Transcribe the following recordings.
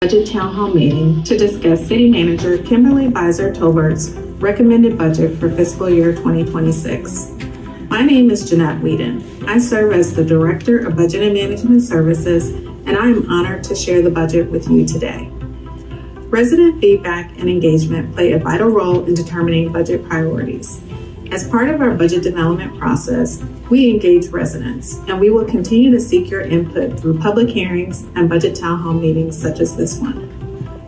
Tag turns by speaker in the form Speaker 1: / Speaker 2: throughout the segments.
Speaker 1: Budget Town Hall meeting to discuss City Manager Kimberly Beiser Tobert's recommended budget for fiscal year 2026. My name is Jeanette Whedon. I serve as the Director of Budget and Management Services, and I am honored to share the budget with you today. Resident feedback and engagement play a vital role in determining budget priorities. As part of our budget development process, we engage residents, and we will continue to seek your input through public hearings and budget town hall meetings such as this one.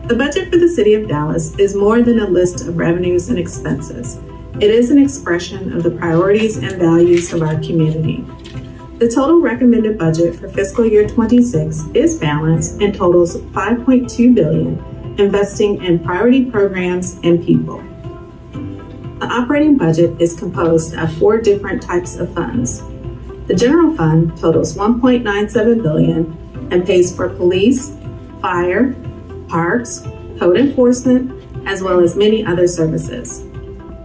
Speaker 1: The budget for the City of Dallas is more than a list of revenues and expenses. It is an expression of the priorities and values of our community. The total recommended budget for fiscal year 26 is balanced and totals $5.2 billion, investing in priority programs and people. The operating budget is composed of 4 different types of funds. The general fund totals $1.97 billion and pays for police, fire, parks, code enforcement, as well as many other services.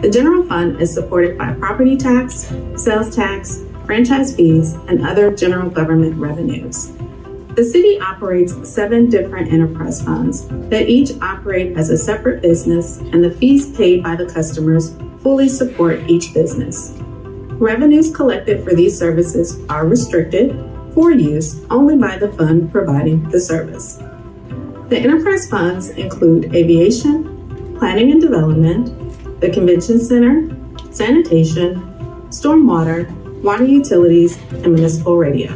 Speaker 1: The general fund is supported by property tax, sales tax, franchise fees, and other general government revenues. The city operates 7 different enterprise funds that each operate as a separate business, and the fees paid by the customers fully support each business. Revenues collected for these services are restricted for use only by the fund providing the service. The enterprise funds include aviation, planning and development, the convention center, sanitation, stormwater, water utilities, and municipal radio.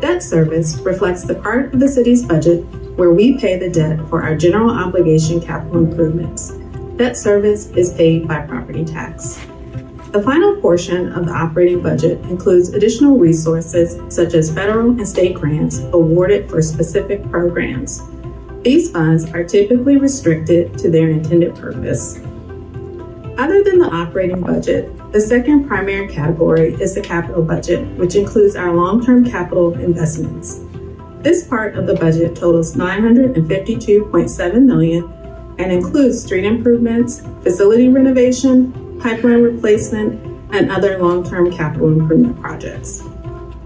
Speaker 1: Debt service reflects the part of the city's budget where we pay the debt for our general obligation capital improvements. Debt service is paid by property tax. The final portion of the operating budget includes additional resources such as federal and state grants awarded for specific programs. These funds are typically restricted to their intended purpose. Other than the operating budget, the second primary category is the capital budget, which includes our long-term capital investments. This part of the budget totals $952.7 million and includes street improvements, facility renovation, pipeline replacement, and other long-term capital improvement projects.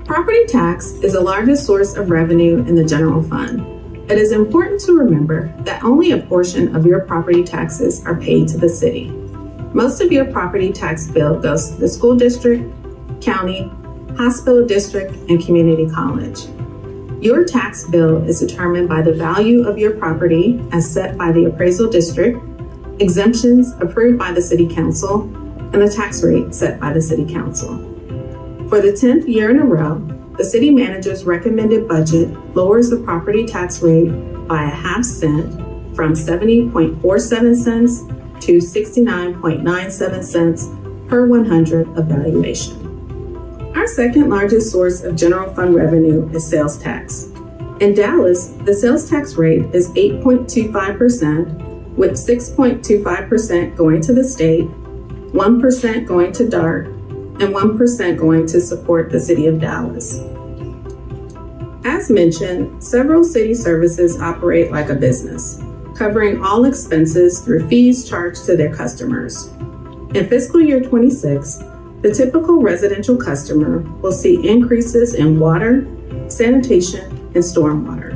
Speaker 1: Property tax is the largest source of revenue in the general fund. It is important to remember that only a portion of your property taxes are paid to the city. Most of your property tax bill goes to the school district, county, hospital district, and community college. Your tax bill is determined by the value of your property as set by the appraisal district, exemptions approved by the City Council, and the tax rate set by the City Council. For the 10th year in a row, the City Manager's recommended budget lowers the property tax rate by ½ cent from 70.47 cents to 69.97 cents per 100 of valuation. Our second largest source of general fund revenue is sales tax. In Dallas, the sales tax rate is 8.25%, with 6.25% going to the state, 1% going to DART, and 1% going to support the City of Dallas. As mentioned, several city services operate like a business, covering all expenses through fees charged to their customers. In fiscal year 26, the typical residential customer will see increases in water, sanitation, and stormwater.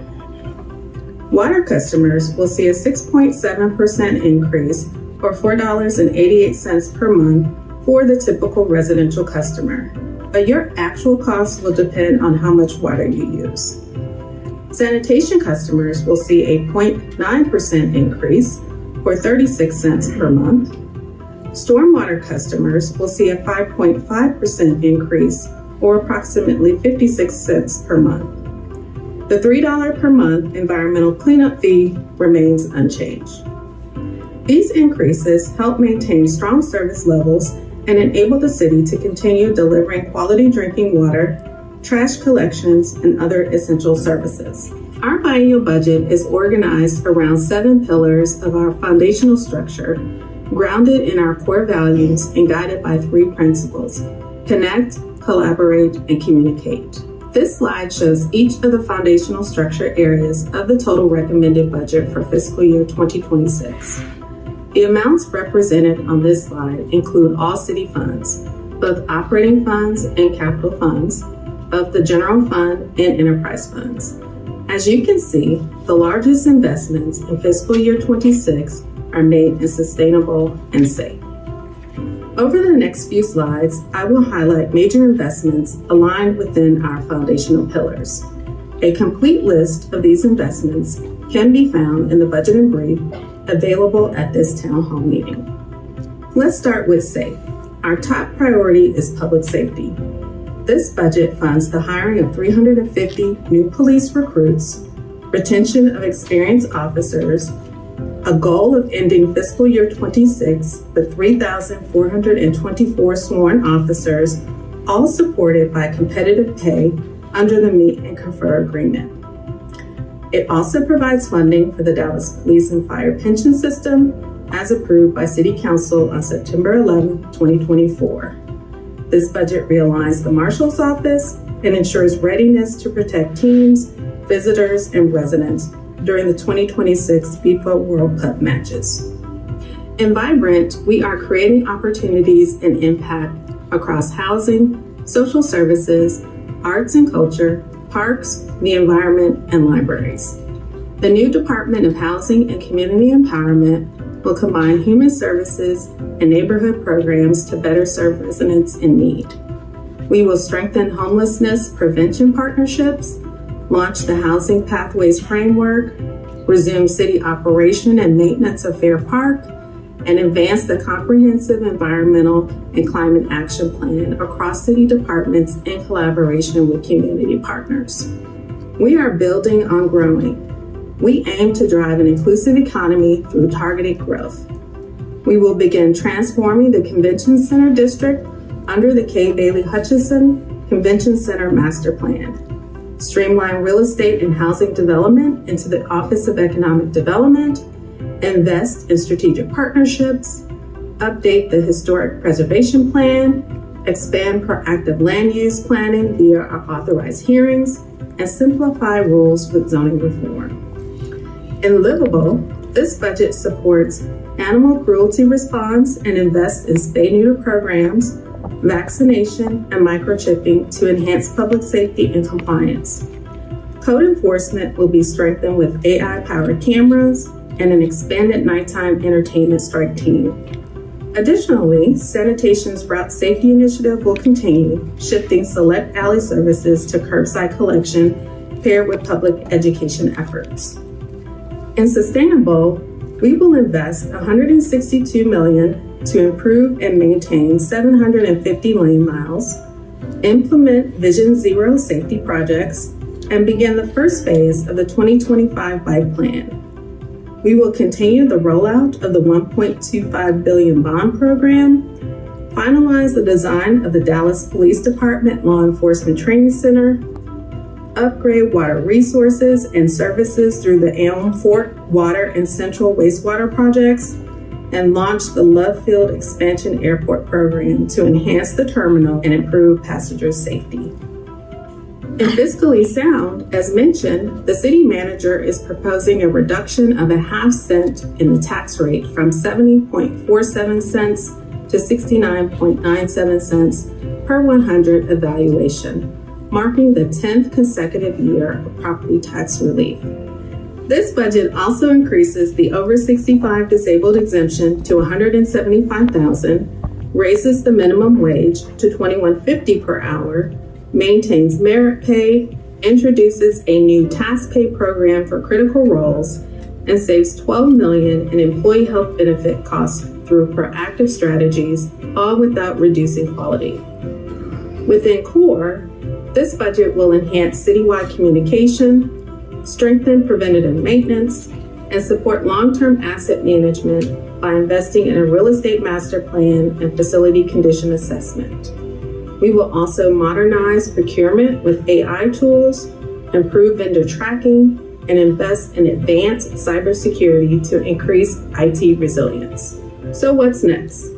Speaker 1: Water customers will see a 6.7% increase, or $4.88 per month for the typical residential customer, but your actual cost will depend on how much water you use. Sanitation customers will see a 0.9% increase, or 36 cents per month. Stormwater customers will see a 5.5% increase, or approximately 56 cents per month. The $3 per month environmental cleanup fee remains unchanged. These increases help maintain strong service levels and enable the city to continue delivering quality drinking water, trash collections, and other essential services. Our biennial budget is organized around 7 pillars of our foundational structure, grounded in our core values and guided by 3 principles: connect, collaborate, and communicate. This slide shows each of the foundational structure areas of the total recommended budget for fiscal year 2026. The amounts represented on this slide include all city funds, both operating funds and capital funds, both the general fund and enterprise funds. As you can see, the largest investments in fiscal year 26 are made in sustainable and safe. Over the next few slides, I will highlight major investments aligned within our foundational pillars. A complete list of these investments can be found in the budget and brief available at this town hall meeting. Let's start with SAFE. Our top priority is public safety. This budget funds the hiring of 350 new police recruits, retention of experienced officers, a goal of ending fiscal year 26 with 3,424 sworn officers, all supported by competitive pay under the Meet and Confer Agreement. It also provides funding for the Dallas Police and Fire Pension System as approved by City Council on September 11, 2024. This budget realigns the Marshal's Office and ensures readiness to protect teams, visitors, and residents during the 2026 FIFA World Cup matches. In Vibrant, we are creating opportunities and impact across housing, social services, arts and culture, parks, the environment, and libraries. The new Department of Housing and Community Empowerment will combine human services and neighborhood programs to better serve residents in need. We will strengthen homelessness prevention partnerships, launch the Housing Pathways Framework, resume city operation and maintenance of Fair Park, and advance the comprehensive environmental and climate action plan across city departments in collaboration with community partners. We are building on growing. We aim to drive an inclusive economy through targeted growth. We will begin transforming the Convention Center District under the Kay Bailey Hutchison Convention Center Master Plan. Streamline real estate and housing development into the Office of Economic Development, invest in strategic partnerships, update the Historic Preservation Plan, expand proactive land use planning via our authorized hearings, and simplify rules with zoning reform. In Livable, this budget supports animal cruelty response and invests in spay-neuter programs, vaccination, and microchipping to enhance public safety and compliance. Code enforcement will be strengthened with AI-powered cameras and an expanded nighttime entertainment strike team. Additionally, sanitation's route safety initiative will continue, shifting select alley services to curbside collection paired with public education efforts. In sustainable, we will invest $162 million to improve and maintain 750 lane miles, implement Vision Zero safety projects, and begin the first phase of the 2025 bike plan. We will continue the rollout of the $1.25 billion bond program, finalize the design of the Dallas Police Department Law Enforcement Training Center, upgrade water resources and services through the Elm Fort Water and Central Wastewater projects, and launch the Love Field Expansion Airport program to enhance the terminal and improve passenger safety. In fiscally sound, as mentioned, the city manager is proposing a reduction of a half cent in the tax rate from 70.47 cents to 69.97 cents per 100 evaluation, marking the 10th consecutive year of property tax relief. This budget also increases the over 65 disabled exemption to $175,000, raises the minimum wage to $21.50 per hour, maintains merit pay, introduces a new task pay program for critical roles, and saves $12 million in employee health benefit costs through proactive strategies, all without reducing quality. Within core, this budget will enhance citywide communication, strengthen preventative maintenance, and support long-term asset management by investing in a real estate master plan and facility condition assessment. We will also modernize procurement with AI tools, improve vendor tracking, and invest in advanced cybersecurity to increase IT resilience. So what's next?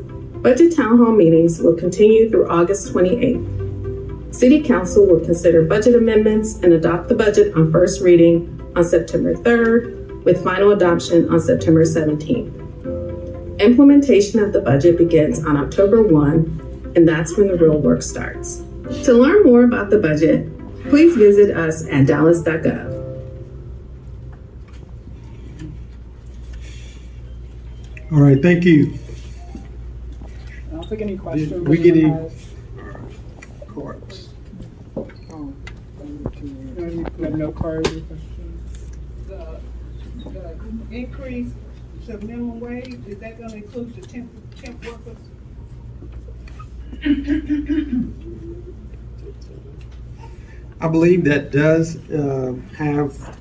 Speaker 1: Budget town hall meetings will continue through August 28th. City Council will consider budget amendments and adopt the budget on first reading on September 3rd, with final adoption on September 17th. Implementation of the budget begins on October 1, and that's when the real work starts. To learn more about the budget, please visit us at dallas.gov.
Speaker 2: All right, thank you.
Speaker 3: I don't think any questions.
Speaker 2: Did we get any
Speaker 3: cards?
Speaker 2: cards?
Speaker 3: No cards or questions?
Speaker 4: The increase to minimum wage, is that gonna include the temp workers?
Speaker 2: I believe that does have,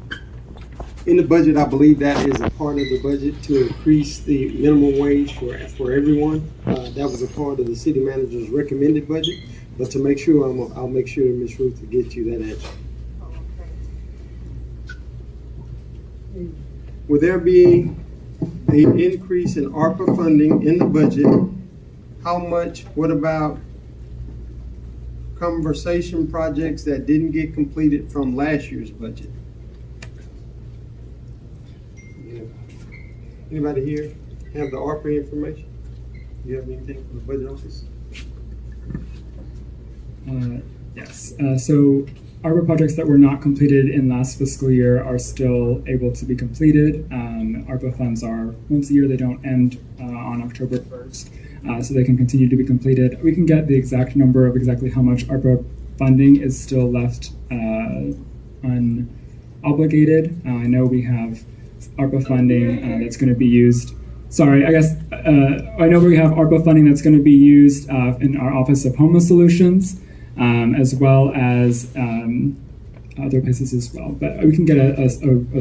Speaker 2: in the budget, I believe that is a part of the budget to increase the minimum wage for everyone. That was a part of the city manager's recommended budget, but to make sure, I'll make sure Ms. Ruth to get you that answer. Will there be an increase in ARPA funding in the budget? How much? What about conversation projects that didn't get completed from last year's budget? Anybody here have the ARPA information? Do you have anything from the budget office?
Speaker 5: Yes. So ARPA projects that were not completed in last fiscal year are still able to be completed. ARPA funds are once a year. They don't end on October 1st. So they can continue to be completed. We can get the exact number of exactly how much ARPA funding is still left unobligated. I know we have ARPA funding that's going to be used. Sorry, I guess I know we have ARPA funding that's going to be used in our Office of Homeless Solutions, as well as other places as well. But we can get a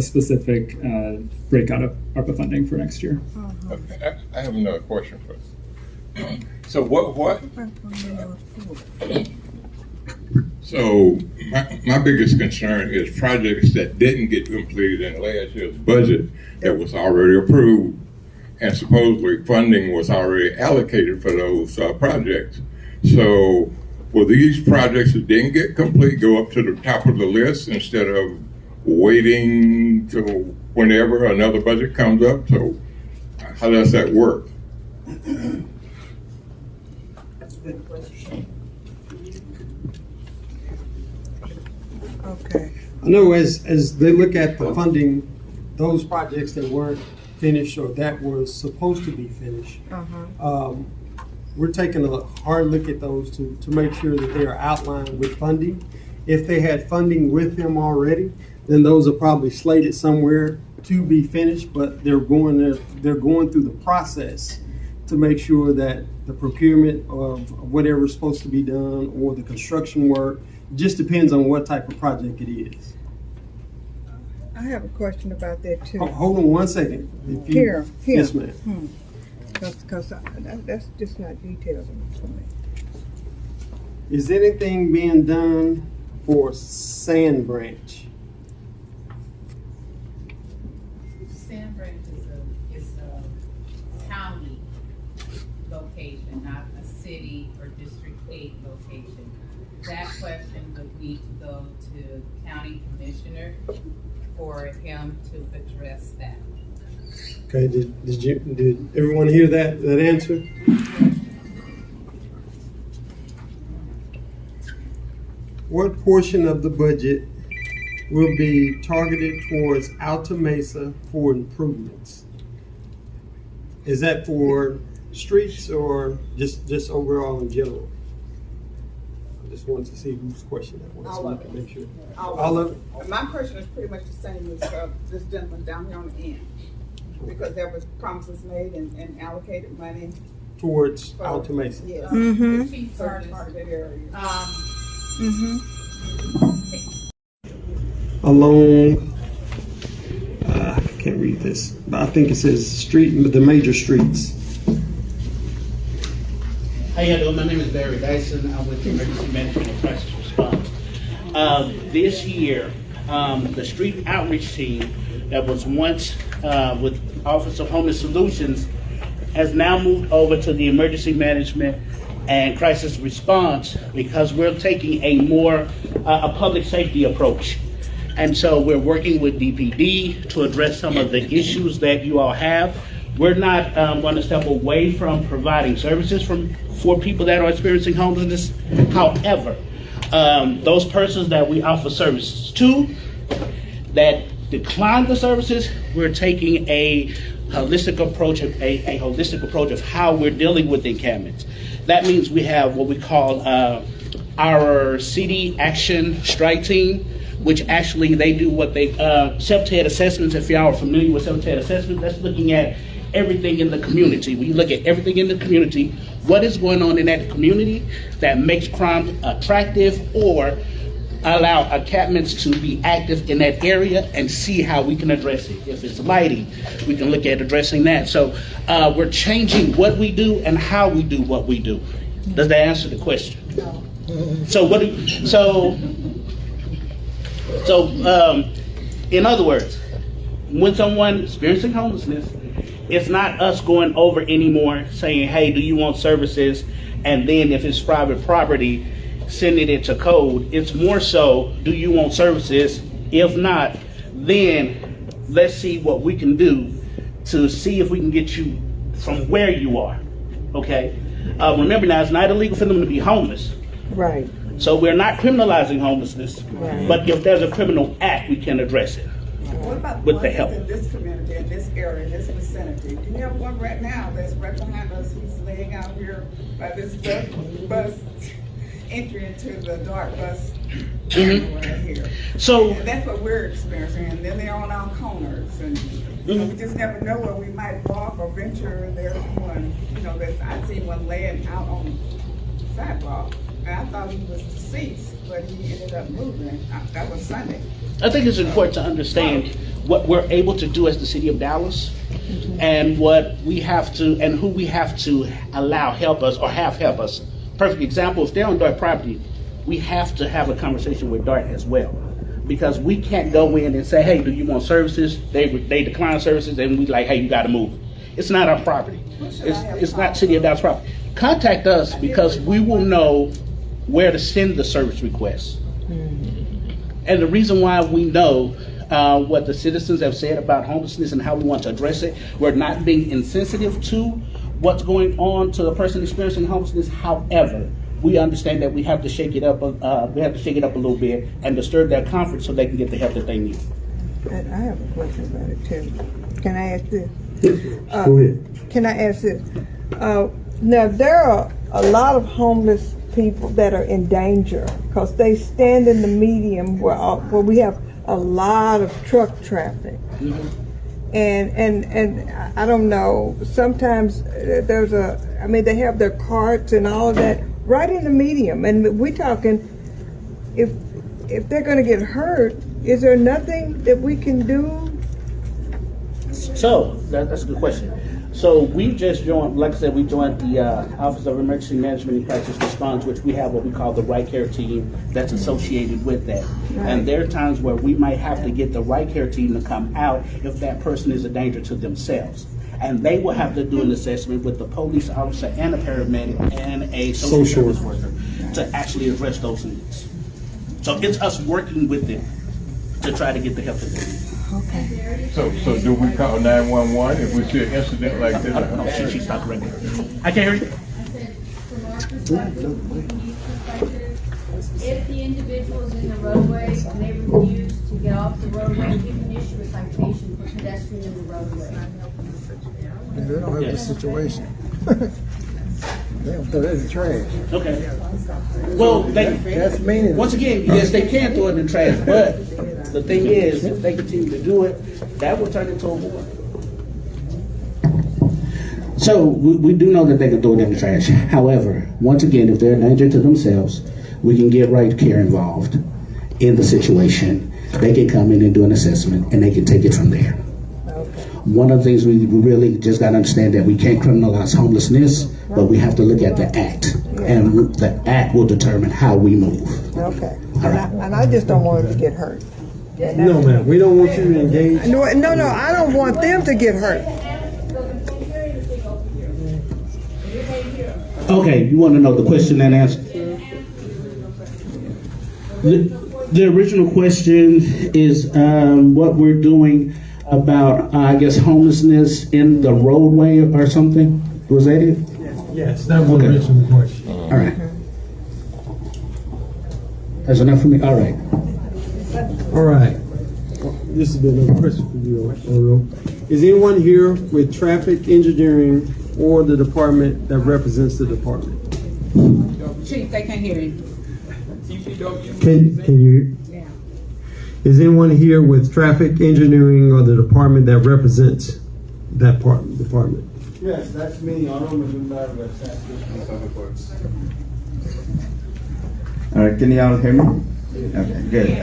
Speaker 5: specific breakout of ARPA funding for next year.
Speaker 6: Okay, I have another question for you. So what? So my biggest concern is projects that didn't get completed in last year's budget that was already approved, and supposedly funding was already allocated for those projects. So will these projects that didn't get complete go up to the top of the list instead of waiting till whenever another budget comes up? So how does that work?
Speaker 4: Okay.
Speaker 2: I know as they look at the funding, those projects that weren't finished or that were supposed to be finished, we're taking a hard look at those to make sure that they are outlined with funding. If they had funding with them already, then those are probably slated somewhere to be finished, but they're going through the process to make sure that the procurement of whatever is supposed to be done or the construction work, just depends on what type of project it is.
Speaker 4: I have a question about that too.
Speaker 2: Hold on one second.
Speaker 4: Here.
Speaker 2: Yes, ma'am.
Speaker 4: Because that's just not details enough for me.
Speaker 2: Is anything being done for Sand Branch?
Speaker 7: Sand Branch is a county location, not a city or District 8 location. That question would need to go to County Commissioner for him to address that.
Speaker 2: Okay, did everyone hear that answer? What portion of the budget will be targeted towards Alta Mesa for improvements? Is that for streets or just overall in general? I just wanted to see whose question that was.
Speaker 8: All
Speaker 2: so
Speaker 8: of
Speaker 2: we can
Speaker 8: it.
Speaker 2: make sure.
Speaker 8: All
Speaker 2: All
Speaker 8: of
Speaker 2: of it?
Speaker 8: My question is pretty much the same as this gentleman down here on the end. Because there was promises made and allocated money.
Speaker 2: Towards Alta Mesa.
Speaker 8: Yes.
Speaker 7: The chief
Speaker 8: Certain
Speaker 7: artist,
Speaker 8: targeted areas.
Speaker 2: Along, I can't read this, but I think it says the major streets.
Speaker 9: How you doing? My name is Barry Dyson. I'm with the Emergency Management and Crisis Response. This year, the street outreach team that was once with Office of Homeless Solutions has now moved over to the Emergency Management and Crisis Response because we're taking a more a public safety approach. And so we're working with DPD to address some of the issues that you all have. We're not going to step away from providing services for people that are experiencing homelessness. However, those persons that we offer services to that decline the services, we're taking a holistic approach of how we're dealing with encampments. That means we have what we call our city action strike team, which actually they do what they self-TED assessments. If y'all are familiar with self-TED assessments, that's looking at everything in the community. We look at everything in the community, what is going on in that community that makes crime attractive or allow encampments to be active in that area, and see how we can address it. If it's lighting, we can look at addressing that. So we're changing what we do and how we do what we do. Does that answer the question? No. In other words, when someone experiencing homelessness, it's not us going over anymore saying, hey, do you want services? And then if it's private property, sending it to code. It's more so, do you want services? If not, then let's see what we can do to see if we can get you from where you are. Okay? Remember now, it's not illegal for them to be homeless.
Speaker 10: Right.
Speaker 9: So we're not criminalizing homelessness. Right. But if there's a criminal act, we can address it.
Speaker 8: What about
Speaker 9: with the
Speaker 8: ones
Speaker 9: help
Speaker 8: in this community, in this area, in this vicinity? Do you have one right now that's right behind us? He's laying out here by this bus entry into the dark bus right here.
Speaker 9: So
Speaker 8: and that's what we're experiencing. And then they're on our corners, and we just never know where we might walk or venture. There's one, I see one laying out on the sidewalk, and I thought he was deceased, but he ended up moving. That was Sunday.
Speaker 9: I think it's important to understand what we're able to do as the city of Dallas, and what we have to, and who we have to allow help us or have help us. Perfect example, if they're on DART property, we have to have a conversation with DART as well. Because we can't go in and say, hey, do you want services? They decline services, and we like, hey, you gotta move. It's not our property. It's not city of Dallas property. Contact us, because we will know where to send the service requests. And the reason why we know what the citizens have said about homelessness and how we want to address it, we're not being insensitive to what's going on to the person experiencing homelessness. However, we understand that we have to shake it up. We have to shake it up a little bit and disturb their comfort so they can get the help that they need.
Speaker 10: And I have a question about it too. Can I ask this?
Speaker 2: Go ahead.
Speaker 10: Can I ask this? Now there are a lot of homeless people that are in danger because they stand in the medium where we have a lot of truck traffic. And I don't know, sometimes they have their carts and all of that right in the medium, and we're talking, if they're gonna get hurt, is there nothing that we can do?
Speaker 9: So, that's a good question. So we just joined, like I said, we joined the Office of Emergency Management and Crisis Response, which we have what we call the Right Care Team that's associated with that. Right. And there are times where we might have to get the Right Care Team to come out if that person is a danger to themselves. And they will have to do an assessment with the police officer and a paramedic and a social service worker to actually address those needs. So it's us working with them to try to get the help that they need.
Speaker 10: Okay.
Speaker 6: So do we call 911 if we see an incident like this?
Speaker 9: No, she's not correct. I can't hear you.
Speaker 11: If the individual is in the roadway and they refuse to get off the roadway, you can issue a citation for pedestrian in the roadway.
Speaker 12: They don't have the situation. They don't throw that in the trash.
Speaker 9: Okay. Well,
Speaker 12: that's meaning.
Speaker 9: Once again, yes, they can throw it in the trash, but the thing is, if they continue to do it, that will turn into a war. So we do know that they can throw it in the trash. However, once again, if they're a danger to themselves, we can get Right Care involved in the situation. They can come in and do an assessment, and they can take it from there. One of the things we really just got to understand that we can't criminalize homelessness, but we have to look at the act, and the act will determine how we move.
Speaker 10: Okay.
Speaker 9: All right.
Speaker 10: And I just don't want them to get hurt.
Speaker 2: No, ma'am, we don't want you to engage.
Speaker 10: No, I don't want them to get hurt.
Speaker 9: Okay, you want to know the question and answer? The original question is what we're doing about, I guess, homelessness in the roadway or something. Was that it?
Speaker 2: Yes, that was the original question.
Speaker 9: All right. That's enough for me? All right.
Speaker 2: All right. This has been a question for you, Oro. Is anyone here with traffic engineering or the department that represents the department?
Speaker 8: Chief, they can't hear you.
Speaker 2: Can you? Is anyone here with traffic engineering or the department that represents that department?
Speaker 13: Yes, that's me. All right, can you all hear me? Okay, good.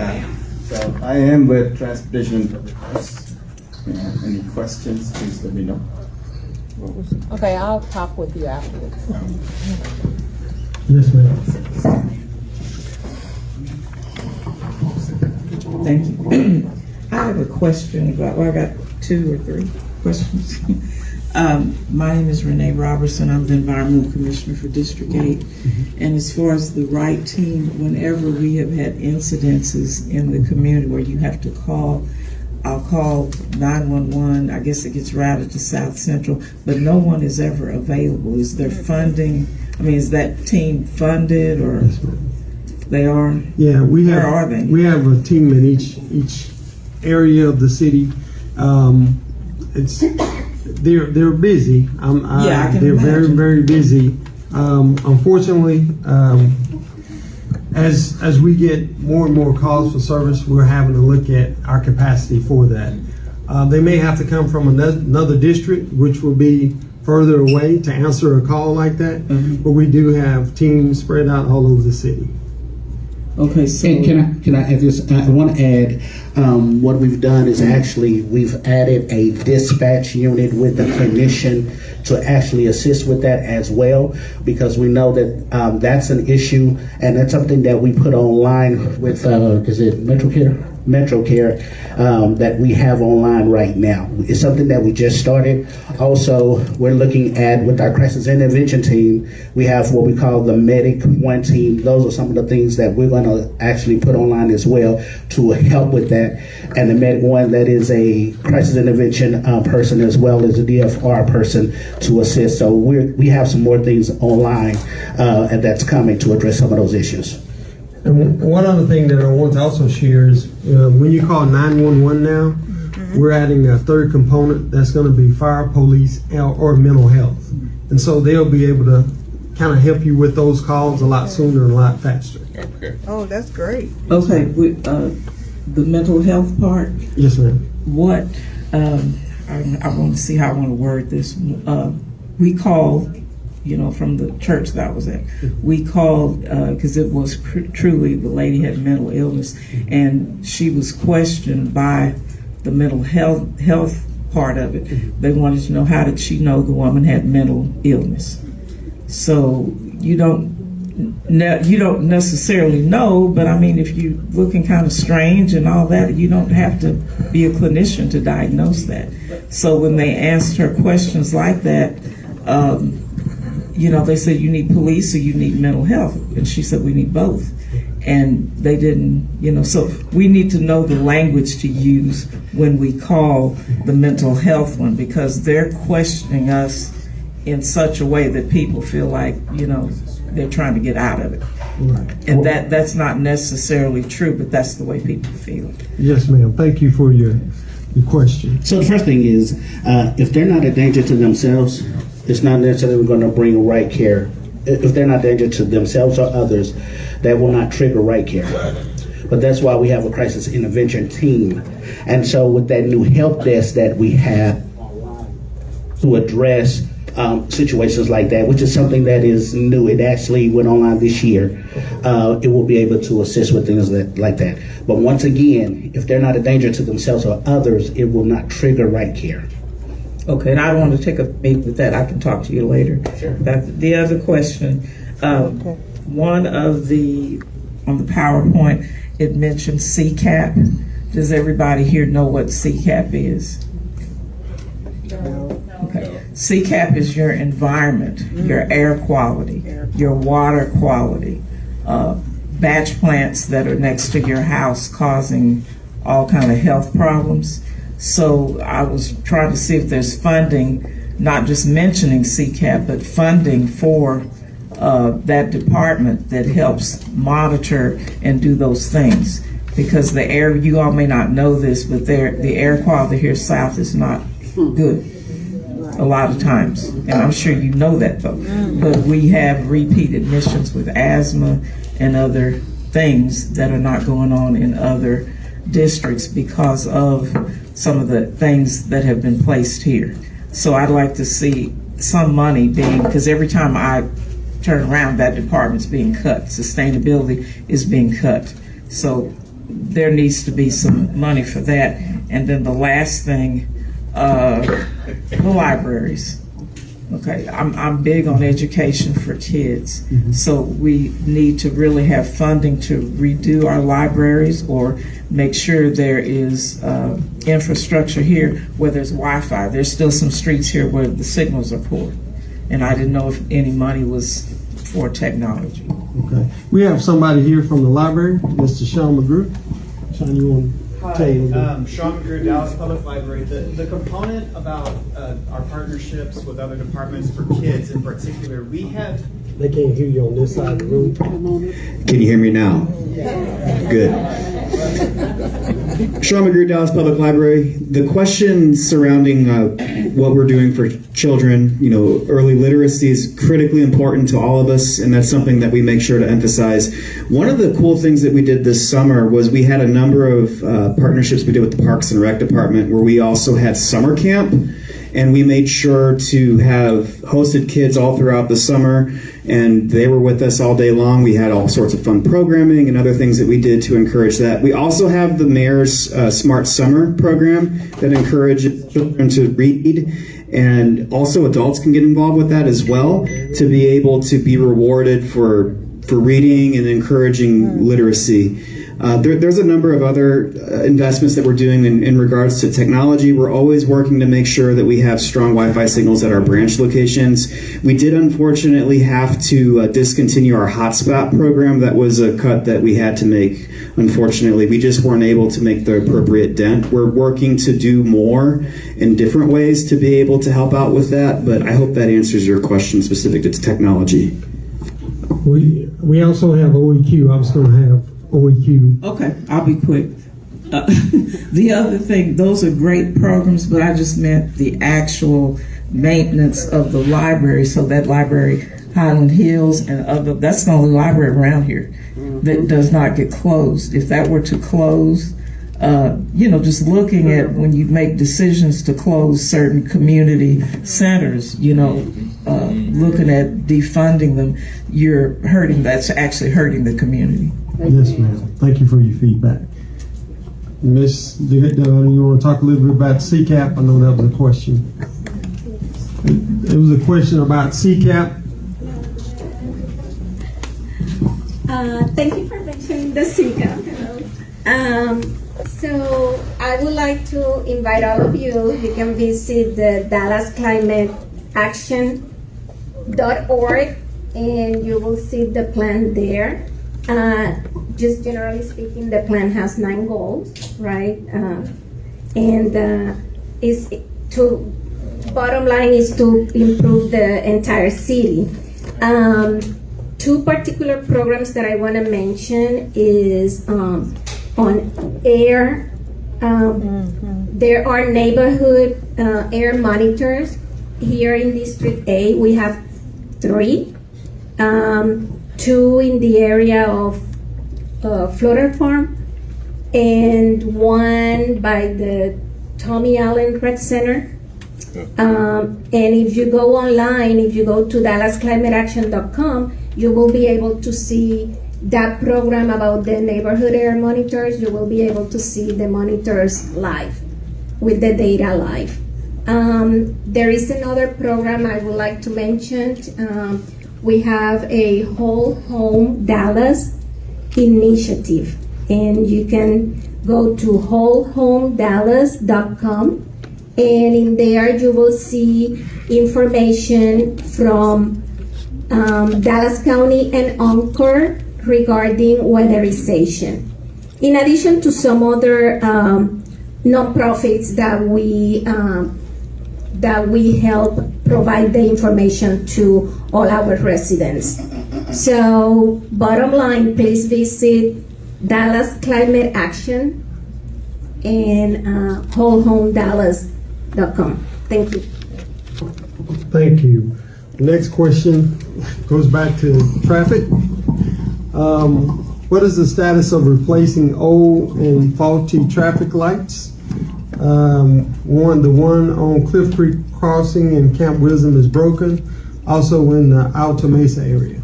Speaker 13: So I am with Transportation Enterprise. Any questions, please let me know.
Speaker 14: Okay, I'll talk with you afterwards.
Speaker 2: Yes, ma'am.
Speaker 15: Thank you. I have a question about, well, I got 2 or 3 questions. My name is Renee Robertson. I'm the Environmental Commissioner for District 8. And as far as the right team, whenever we have had incidences in the community where you have to call, I'll call 911. I guess it gets routed to South Central, but no one is ever available. Is there funding? I mean, is that team funded or they are?
Speaker 2: Yeah, we have.
Speaker 15: Where are they?
Speaker 2: We have a team in each area of the city. They're busy.
Speaker 15: I can
Speaker 2: they're
Speaker 15: imagine.
Speaker 2: very busy. Unfortunately, as we get more and more calls for service, we're having to look at our capacity for that. They may have to come from another district, which will be further away to answer a call like that. But we do have teams spread out all over the city.
Speaker 15: Okay, so
Speaker 9: And can I add this? I want to add what we've done is actually we've added a dispatch unit with a clinician to actually assist with that as well, because we know that that's an issue, and that's something that we put online with is it MetroCare that we have online right now. It's something that we just started. Also, we're looking at with our crisis intervention team, we have what we call the Medic One team. Those are some of the things that we're going to actually put online as well to help with that. And the Medic One, that is a crisis intervention person as well as a DFR person to assist. So we have some more things online and that's coming to address some of those issues.
Speaker 2: And one other thing that I want to also share is when you call 911 now, we're adding a third component that's going to be fire, police, or mental health. And so they'll be able to kind of help you with those calls a lot sooner and a lot faster.
Speaker 6: Okay.
Speaker 10: Oh, that's great.
Speaker 15: okay, with the mental health part,
Speaker 2: Yes, ma'am.
Speaker 15: what I want to see how I want to word this. We called, from the church that I was at. We called because it was truly the lady had mental illness, and she was questioned by the mental health part of it. They wanted to know, how did she know the woman had mental illness? So you don't necessarily know, but I mean, if you're looking kind of strange and all that, you don't have to be a clinician to diagnose that. So when they asked her questions like that, they said, you need police or you need mental health? And she said, we need both. And they didn't, so we need to know the language to use when we call the mental health one, because they're questioning us in such a way that people feel like, they're trying to get out of it.
Speaker 2: Right.
Speaker 15: And that's not necessarily true, but that's the way people feel.
Speaker 2: Yes, ma'am. Thank you for your question.
Speaker 9: So the first thing is, if they're not a danger to themselves, it's not necessarily going to bring right care. If they're not a danger to themselves or others, that will not trigger right care. But that's why we have a crisis intervention team. And so with that new help desk that we have to address situations like that, which is something that is new. It actually went online this year. It will be able to assist with things like that. But once again, if they're not a danger to themselves or others, it will not trigger right care.
Speaker 15: Okay, and I don't want to take a meet with that. I can talk to you later.
Speaker 9: Sure.
Speaker 15: The other question, one of on the PowerPoint, it mentioned CCAP. Does everybody here know what CCAP is? Okay. CCAP is your environment, your air quality, your water quality, batch plants that are next to your house causing all kind of health problems. So I was trying to see if there's funding, not just mentioning CCAP, but funding for that department that helps monitor and do those things. because the air, you all may not know this, but the air quality here south is not good a lot of times, and I'm sure you know that though. But we have repeat admissions with asthma and other things that are not going on in other districts because of some of the things that have been placed here. So I'd like to see some money being, because every time I turn around, that department's being cut. Sustainability is being cut. So there needs to be some money for that. And then the last thing, the libraries. Okay, I'm big on education for kids. So we need to really have funding to redo our libraries or make sure there is infrastructure here where there's Wi-Fi. There's still some streets here where the signals are poor. And I didn't know if any money was for technology.
Speaker 2: Okay. We have somebody here from the library, Mr. Sean McGrew. Sean, you want to tell you?
Speaker 16: Sean McGrew, Dallas Public Library. The component about our partnerships with other departments for kids in particular, we have...
Speaker 2: They can't hear you on this side of the room.
Speaker 17: Can you hear me now? Good. Sean McGrew, Dallas Public Library. The question surrounding what we're doing for children, early literacy is critically important to all of us, and that's something that we make sure to emphasize. One of the cool things that we did this summer was we had a number of partnerships we did with the Parks and Rec Department where we also had summer camp, and we made sure to have hosted kids all throughout the summer, and they were with us all day long. We had all sorts of fun programming and other things that we did to encourage that. We also have the Mayor's Smart Summer program that encourages children to read, and also adults can get involved with that as well to be able to be rewarded for reading and encouraging literacy. There's a number of other investments that we're doing in regards to technology. We're always working to make sure that we have strong Wi-Fi signals at our branch locations. We did unfortunately have to discontinue our hotspot program. That was a cut that we had to make. Unfortunately, we just weren't able to make the appropriate dent. We're working to do more in different ways to be able to help out with that, but I hope that answers your question specific to technology.
Speaker 2: We also have OEQ. I was going to have OEQ.
Speaker 15: Okay, I'll be quick. The other thing, those are great programs, but I just meant the actual maintenance of the library. So that library, Highland Hills and other, that's the only library around here that does not get closed. If that were to close, just looking at when you make decisions to close certain community centers, looking at defunding them, that's actually hurting the community.
Speaker 2: Yes, ma'am. Thank you for your feedback. Ms. you want to talk a little bit about CCAP? I know that was a question. It was a question about CCAP.
Speaker 18: Thank you for mentioning the CCAP. So I would like to invite all of you. You can visit the DallasClimateAction.org and you will see the plan there. Just generally speaking, the plan has 9 goals, right? Bottom line is to improve the entire city. 2 particular programs that I want to mention is on air. There are neighborhood air monitors. Here in District A, we have 3. 2 in the area of Floater Farm, and 1 by the Tommy Allen Rec Center. And if you go online, if you go to DallasClimateAction.com, you will be able to see that program about the neighborhood air monitors. You will be able to see the monitors live, with the data live. There is another program I would like to mention. We have a Whole Home Dallas initiative, and you can go to wholehomedallas.com, and in there you will see information from Dallas County and Encore regarding weatherization, in addition to some other nonprofits that we help provide the information to all our residents. So bottom line, please visit Dallas Climate Action, and wholehomedallas.com. Thank you.
Speaker 2: Thank you. Next question goes back to traffic. What is the status of replacing old and faulty traffic lights? The one on Cliff Creek Crossing in Camp Wisdom is broken. Also in the Alta Mesa area.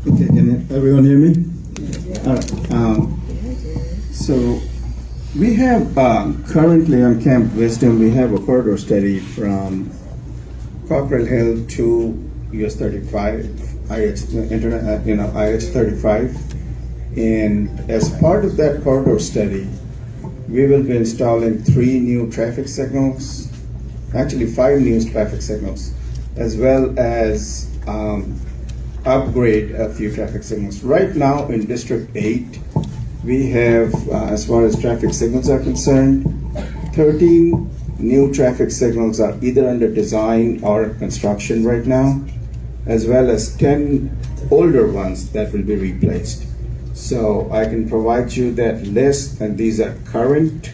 Speaker 13: Okay, can everyone hear me? All right. So we have currently on Camp Wisdom, we have a corridor study from Cockrell Hill to US 35, IH 35. And as part of that corridor study, we will be installing 3 new traffic signals, actually 5 new traffic signals, as well as upgrade a few traffic signals. Right now in District 8, we have, as far as traffic signals are concerned, 13 new traffic signals are either under design or construction right now, as well as 10 older ones that will be replaced. So I can provide you that list, and these are current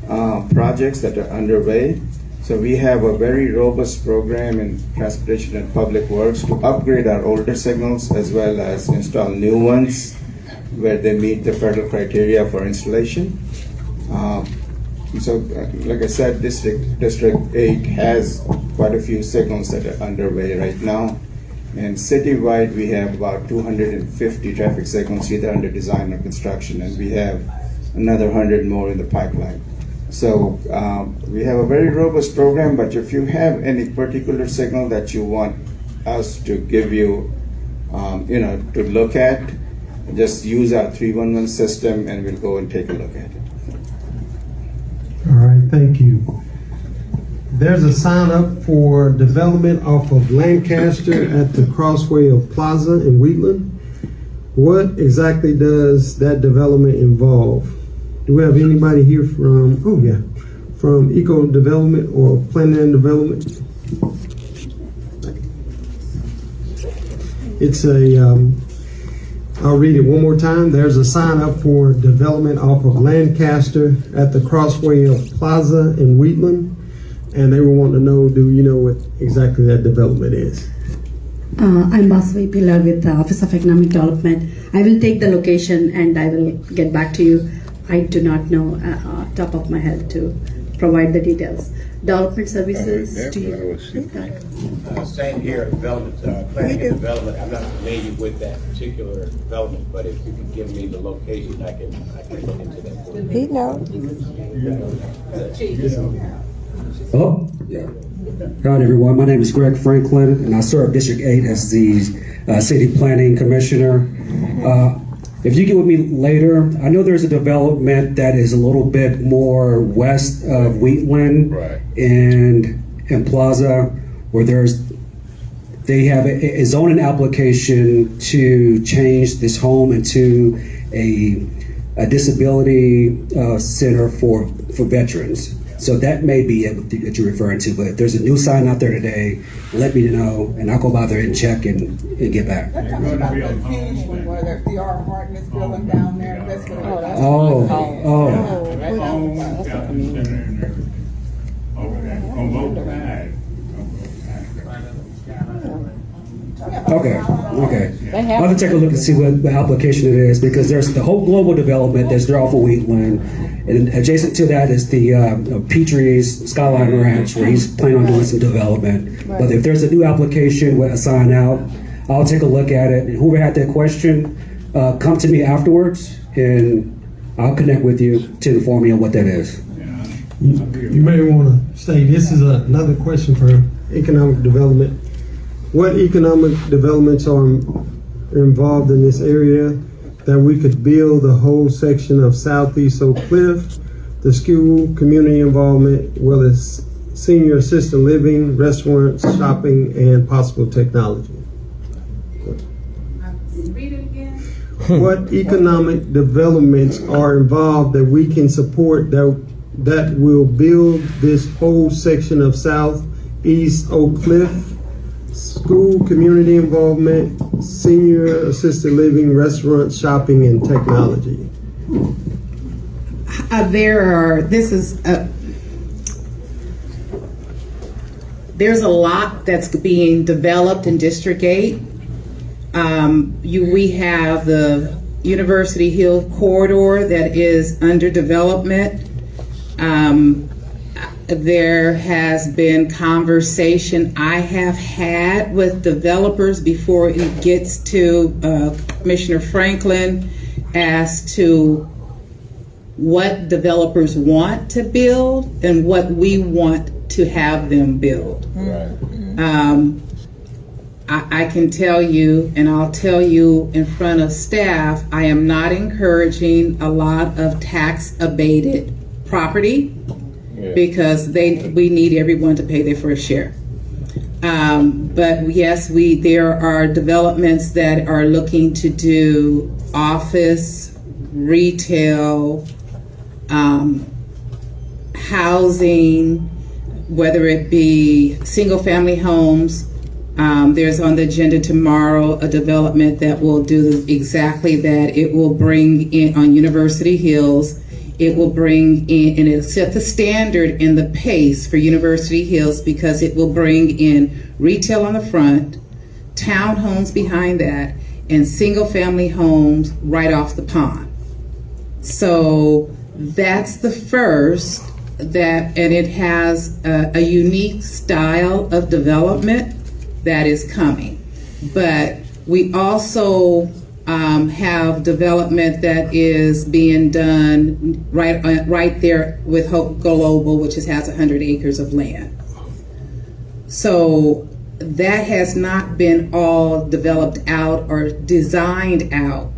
Speaker 13: projects that are underway. So we have a very robust program in Transportation and Public Works to upgrade our older signals as well as install new ones where they meet the federal criteria for installation. Like I said, District 8 has quite a few signals that are underway right now. And citywide, we have about 250 traffic signals either under design or construction, and we have another 100 more in the pipeline. So we have a very robust program, but if you have any particular signal that you want us to give you, to look at, just use our 311 system and we'll go and take a look at it.
Speaker 2: All right, thank you. There's a sign up for development off of Lancaster at the crossway of Plaza in Wheatland. What exactly does that development involve? Do we have anybody here from Eco Development or Planning and Development? It's I'll read it one more time. There's a sign up for development off of Lancaster at the crossway of Plaza in Wheatland. And they were wanting to know, do you know what exactly that development is?
Speaker 19: I'm Basvi Pilar with the Office of Economic Development. I will take the location and I will get back to you. I do not know top of my head to provide the details. Development services, do you?
Speaker 20: Same here, development, planning and development. I'm not familiar with that particular development, but if you can give me the location, I can look into that.
Speaker 10: He knows.
Speaker 21: Hello? Yeah. Hi, everyone. My name is Greg Franklin, and I serve District 8 as the City Planning Commissioner. If you get with me later, I know there's a development that is a little bit more west of Wheatland and Plaza, where they have a zoning application to change this home into a disability center for veterans. So that may be it that you're referring to, but if there's a new sign out there today, let me know, and I'll go by there and check and get back.
Speaker 8: They're talking about the huge one where the R. Hartness building down there. That's what
Speaker 21: Okay. I'll have to take a look and see what the application it is, because there's the whole global development that's there off of Wheatland, and adjacent to that is the Petrie's Skyline Ranch, where he's planning on doing some development. But if there's a new application with a sign out, I'll take a look at it, and whoever had that question, come to me afterwards, and I'll connect with you to inform you on what that is.
Speaker 2: You may want to say this is another question for economic development. What economic developments are involved in this area that we could build the whole section of Southeast Oak Cliff, the school, community involvement, well as senior assisted living, restaurants, shopping, and possible technology?
Speaker 7: Read it again.
Speaker 2: What economic developments are involved that we can support that will build this whole section of Southeast Oak Cliff, school community involvement, senior assisted living, restaurant, shopping, and technology.
Speaker 1: There's a lot that's being developed in District 8. We have the University Hill corridor that is under development. There has been conversation I have had with developers before it gets to Commissioner Franklin as to what developers want to build and what we want to have them build. I can tell you, and I'll tell you in front of staff, I am not encouraging a lot of tax abated property because we need everyone to pay their fair share. But yes, there are developments that are looking to do office, retail, housing, whether it be single family homes. There's on the agenda tomorrow a development that will do exactly that. It will bring in on University Hills. It will bring in, and it'll set the standard and the pace for University Hills because it will bring in retail on the front, townhomes behind that, and single family homes right off the pond. So that's the first and it has a unique style of development that is coming. But we also have development that is being done right there with Hope Global, which has 100 acres of land. So that has not been all developed out or designed out.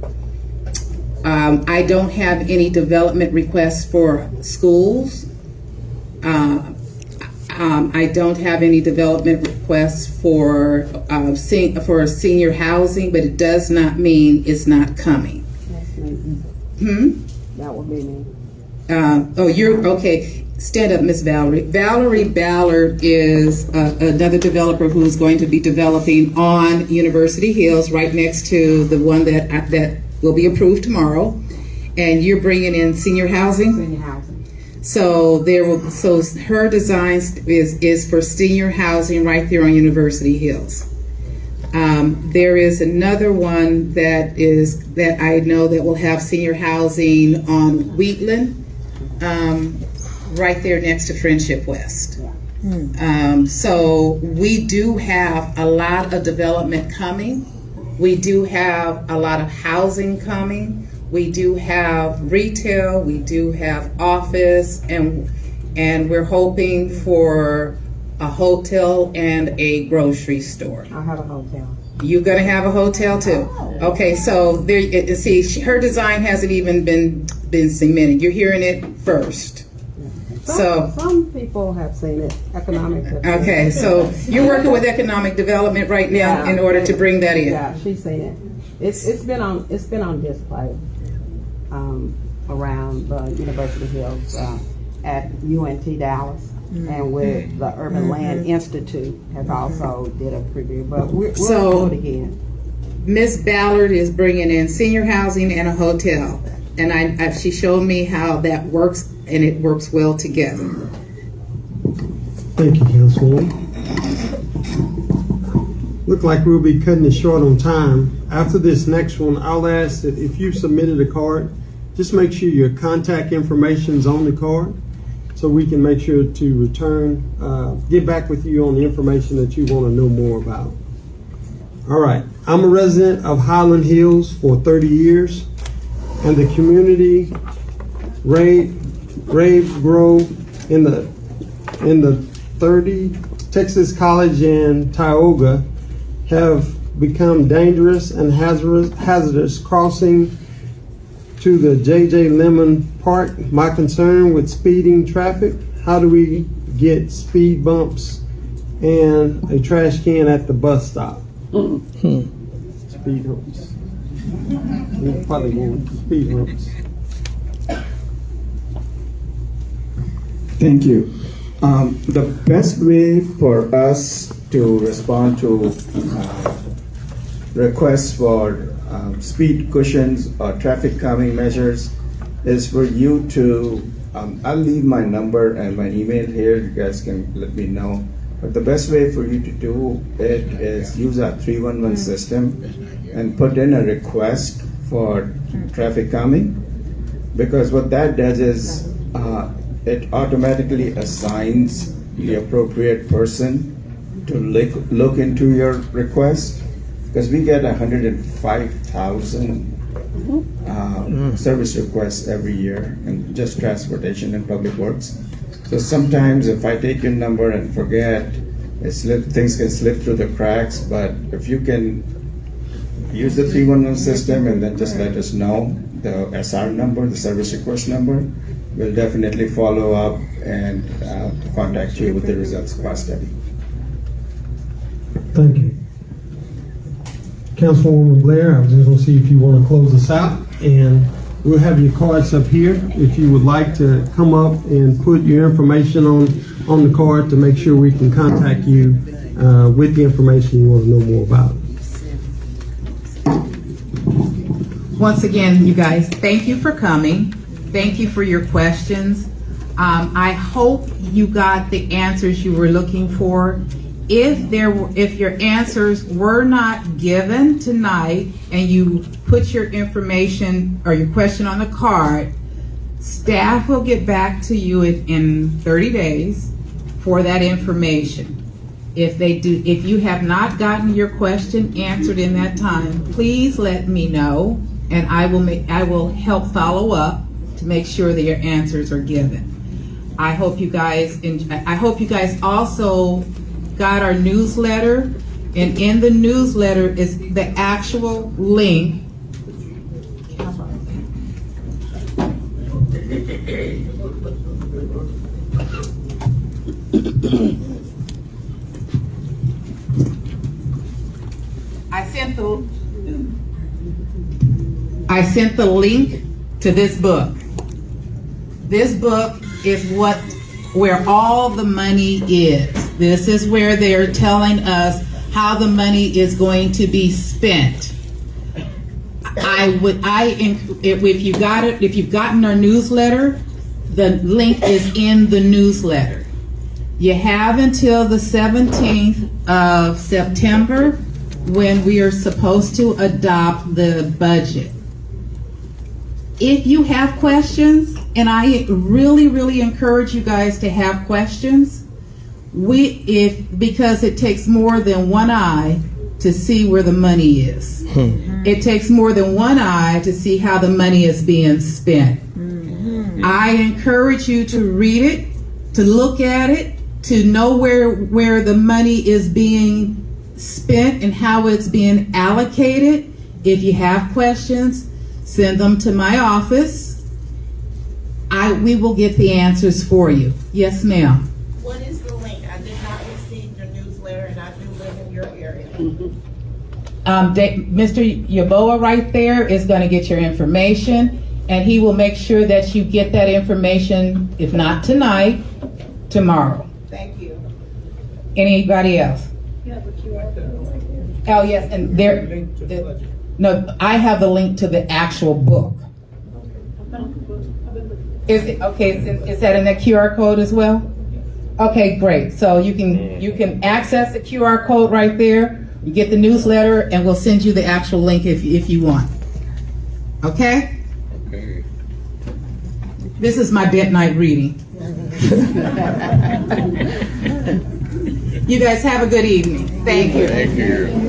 Speaker 1: I don't have any development requests for schools. I don't have any development requests for senior housing, but it does not mean it's not coming.
Speaker 14: That would be me.
Speaker 1: You're okay. Stand up, Miss Valerie. Valerie Ballard is another developer who's going to be developing on University Hills, right next to the one that will be approved tomorrow. And you're bringing in senior housing.
Speaker 14: Senior housing.
Speaker 1: So her design is for senior housing right there on University Hills. There is another one that I know that will have senior housing on Wheatland, right there next to Friendship West. So we do have a lot of development coming. We do have a lot of housing coming. We do have retail, we do have office, and we're hoping for a hotel and a grocery store.
Speaker 14: I'll have a hotel.
Speaker 1: You're gonna have a hotel too? Okay, so there. See, her design hasn't even been cemented. You're hearing it first.
Speaker 14: Some people have seen it. Economic development.
Speaker 1: Okay, so you're working with economic development right now in order to bring that in.
Speaker 14: Yeah, she's seen it. It's been on display around the University Hills at UNT Dallas, and with the Urban Land Institute has also did a preview. But we'll do it again.
Speaker 1: Miss Ballard is bringing in senior housing and a hotel, and she showed me how that works, and it works well together.
Speaker 2: Thank you, Councilwoman. Look like we'll be cutting it short on time. After this next one, I'll ask that if you submitted a card, just make sure your contact information is on the card so we can make sure to get back with you on the information that you want to know more about. All right, I'm a resident of Highland Hills for 30 years, and the community Rave Grove in the 30 Texas College and Tioga have become dangerous and hazardous crossing to the J.J. Lemon Park. My concern with speeding traffic, how do we get speed bumps and a trash can at the bus stop? Speed humps. We probably want speed humps.
Speaker 5: Thank you.
Speaker 13: The best way for us to respond to requests for speed cushions or traffic calming measures is for you to, I'll leave my number and my email here, you guys can let me know. But the best way for you to do it is use our 311 system and put in a request for traffic calming, because what that does is it automatically assigns the appropriate person to look into your request, because we get 105,000 service requests every year in just transportation and public works. So sometimes if I take your number and forget, things can slip through the cracks, but if you can use the 311 system and then just let us know the SR number, the service request number, we'll definitely follow up and contact you with the results of our study.
Speaker 2: Thank you. Councilwoman Blair, I was just going to see if you want to close us out, and we'll have your cards up here if you would like to come up and put your information on the card to make sure we can contact you with the information you want to know more about.
Speaker 1: Once again, you guys, thank you for coming. Thank you for your questions. I hope you got the answers you were looking for. If your answers were not given tonight and you put your information or your question on the card, staff will get back to you in 30 days for that information. If you have not gotten your question answered in that time, please let me know, and I will help follow up to make sure that your answers are given. I hope you guys also got our newsletter, and in the newsletter is the actual link. I sent the link to this book. This book is where all the money is. This is where they're telling us how the money is going to be spent. If you've gotten our newsletter, the link is in the newsletter. You have until the 17th of September when we are supposed to adopt the budget. If you have questions, and I really, really encourage you guys to have questions, because it takes more than one eye to see where the money is. It takes more than one eye to see how the money is being spent. I encourage you to read it, to look at it, to know where the money is being spent and how it's being allocated. If you have questions, send them to my office. We will get the answers for you. Yes, ma'am.
Speaker 3: What is the link? I did not receive your newsletter, and I do live in your area.
Speaker 1: Mr. Yaboa right there is going to get your information, and he will make sure that you get that information, if not tonight, tomorrow.
Speaker 3: Thank you.
Speaker 1: Anybody else? Oh, yes, and no, I have the link to the actual book. Is it okay? Is that in the QR code as well? Okay, great. So you can access the QR code right there. You get the newsletter, and we'll send you the actual link if you want. Okay?
Speaker 6: Okay.
Speaker 1: This is my midnight reading. You guys have a good evening. Thank you.
Speaker 6: Thank you.